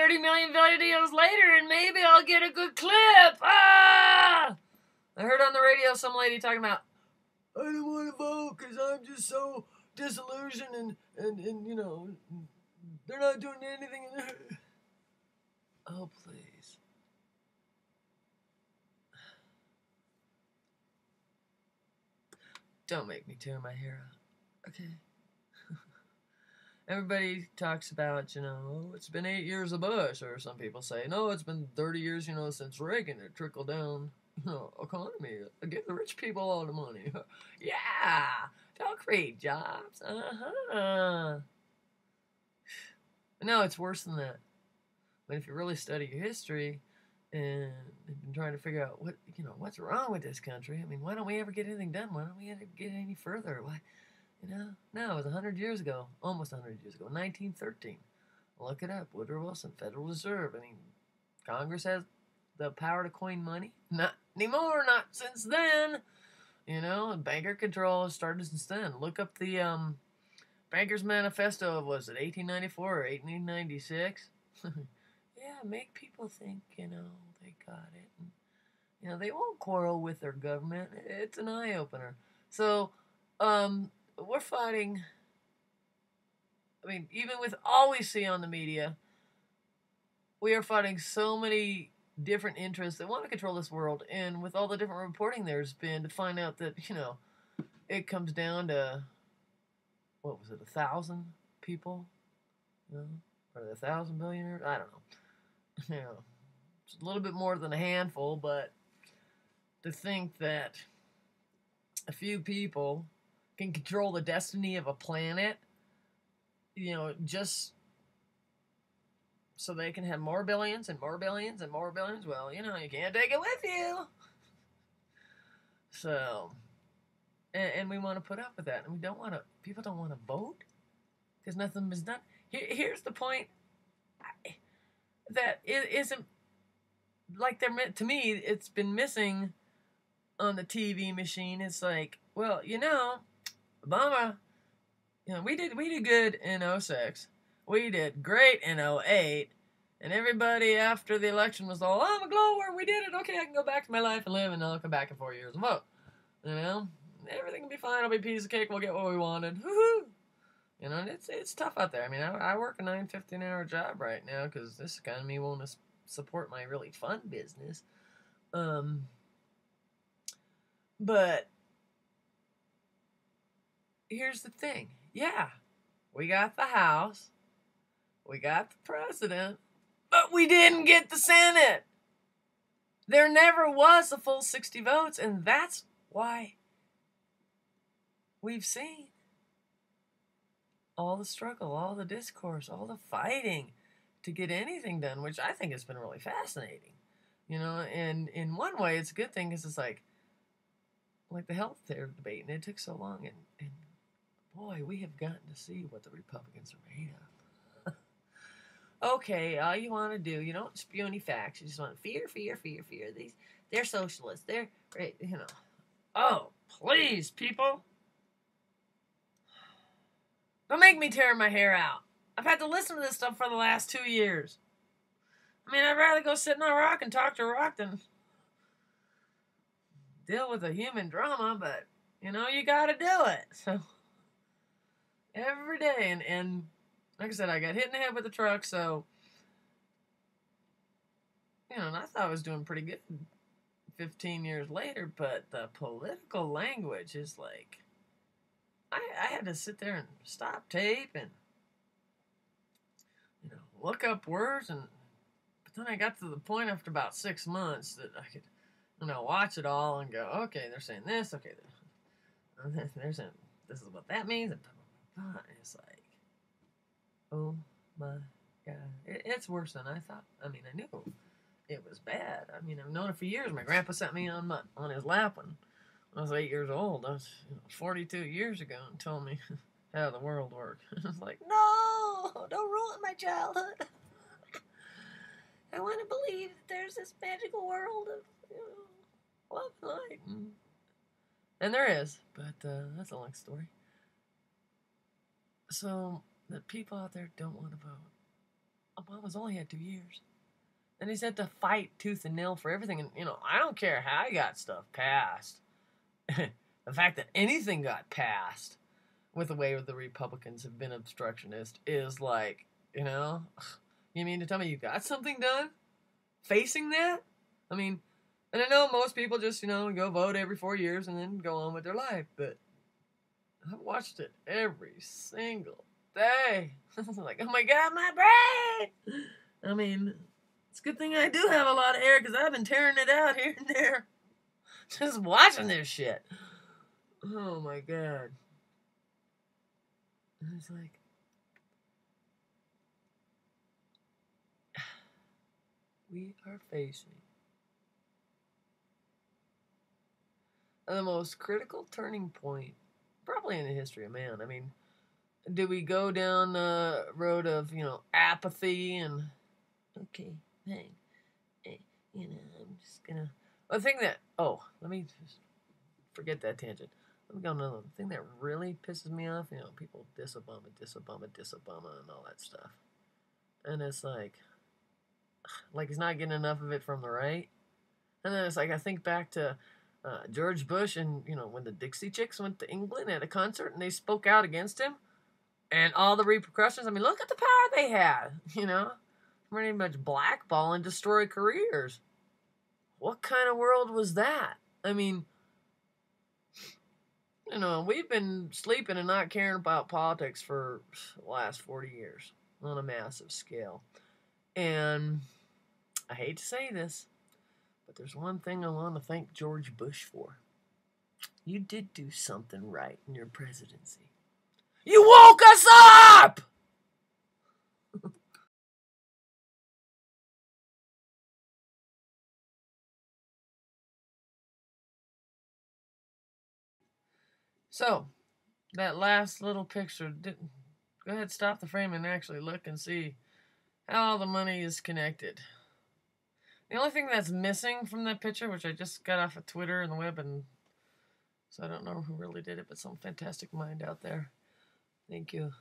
30 million videos later and maybe I'll get a good clip. Ah! I heard on the radio some lady talking about, I don't want to vote because I'm just so disillusioned and you know, they're not doing anything. Oh, please. Don't make me tear my hair out, okay? Everybody talks about, you know, oh, it's been 8 years of Bush, or some people say, no, it's been 30 years, you know, since Reagan. It trickled down, you know, economy. Give the rich people all the money. Yeah, don't create jobs. No, it's worse than that. But if you really study your history and been trying to figure out what, you know, what's wrong with this country, I mean, why don't we ever get anything done? Why don't we ever get any further? Why? You know, no, it was 100 years ago, almost 100 years ago, 1913. Look it up, Woodrow Wilson, Federal Reserve. I mean, Congress has the power to coin money. Not anymore, not since then. You know, banker control has started since then. Look up the Banker's Manifesto of, was it 1894 or 1896? Yeah, make people think, you know, they got it. And, you know, they won't quarrel with their government. It's an eye-opener. So, we're fighting, I mean, even with all we see on the media, we are fighting so many different interests that want to control this world, and with all the different reporting there's been to find out that, you know, it comes down to, what was it, 1,000 people? You know, or 1,000 billionaires? I don't know. You know, it's a little bit more than a handful, but to think that a few people can control the destiny of a planet, you know, just so they can have more billions and more billions and more billions, well, you know, you can't take it with you. So, and we want to put up with that, and we don't want to, people don't want to vote because nothing is done. Here's the point, that it isn't, like, to me, it's been missing on the TV machine. It's like, well, you know, Obama, you know, we did good in 06. We did great in 08. And everybody after the election was all, oh, I'm a glower, we did it. Okay, I can go back to my life and live, and I'll come back in 4 years and vote. You know, everything will be fine. It'll be a piece of cake. We'll get what we wanted. Woohoo! You know, it's tough out there. I mean, I work a 9-15 hour job right now because this economy won't support my really fun business. But here's the thing. Yeah, we got the House, we got the President, but we didn't get the Senate. There never was a full 60 votes, and that's why we've seen all the struggle, all the discourse, all the fighting to get anything done, which I think has been really fascinating. You know, and in one way, it's a good thing because it's like the health care debate, and it took so long, and boy, we have gotten to see what the Republicans are made of. Okay, all you want to do, you don't spew any facts, you just want fear. They're socialists, they're, you know. Oh, please, people. Don't make me tear my hair out. I've had to listen to this stuff for the last 2 years. I mean, I'd rather go sit on a rock and talk to a rock than deal with a human drama, but, you know, you gotta do it. So, every day, and like I said, I got hit in the head with a truck, so, you know, and I thought I was doing pretty good 15 years later, but the political language is like, I had to sit there and stop tape and, you know, look up words, but then I got to the point after about 6 months that I could, you know, watch it all and go, okay, they're saying this, okay, they're saying this is what that means, and it's like, oh my God, it's worse than I thought. I mean, I knew it was bad. I mean, I've known it for years. My grandpa sat me on his lap when I was 8 years old. That was 42 years ago, and told me how the world worked. I was like, no, don't ruin my childhood. I want to believe that there's this magical world of, you know, love and light. And there is, but that's a long story. So, the people out there don't want to vote. Obama's only had 2 years. And he's had to fight tooth and nail for everything. And, I don't care how he got stuff passed. The fact that anything got passed with the way the Republicans have been obstructionist is like, you mean to tell me you got something done facing that? I mean, and I know most people just, go vote every 4 years and then go on with their life, but I've watched it every single day. It's like, oh my God, my brain! I mean, it's a good thing I do have a lot of hair because I've been tearing it out here and there just watching this shit. Oh my God. And it's like, we are facing the most critical turning point probably in the history of man. I mean, do we go down the road of, apathy and, okay, hey, I'm just gonna, the thing that, let me just forget that tangent. Let me go on another one. The thing that really pisses me off, people diss Obama, and all that stuff. And it's like he's not getting enough of it from the right. And then it's like, I think back to George Bush and, when the Dixie Chicks went to England at a concert and they spoke out against him and all the repercussions. I mean, look at the power they had, pretty much blackball and destroy careers. What kind of world was that? I mean, we've been sleeping and not caring about politics for the last 40 years on a massive scale. And I hate to say this, but there's one thing I want to thank George Bush for. You did do something right in your presidency. You woke us up! So, that last little picture, go ahead, stop the frame and actually look and see how all the money is connected. The only thing that's missing from that picture, which I just got off of Twitter and the web, and so I don't know who really did it, but some fantastic mind out there. Thank you.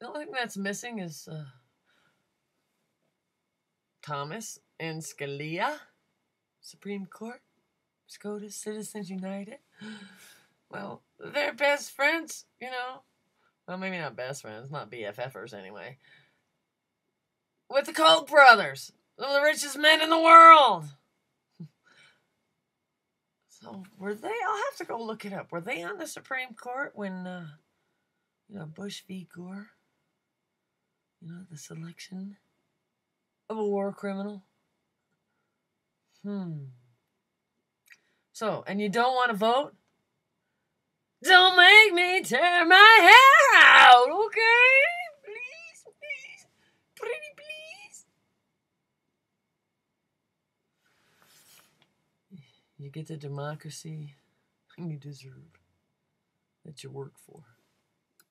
The only thing that's missing is Thomas and Scalia, Supreme Court, SCOTUS, Citizens United. Well, they're best friends, Well, maybe not best friends, not BFFers anyway. With the Koch brothers, some of the richest men in the world. So, were they? I'll have to go look it up. Were they on the Supreme Court when, Bush v. Gore? The selection of a war criminal? So, and you don't want to vote? Don't make me tear my hair out, okay? Please, pretty please. You get the democracy you deserve, that you work for.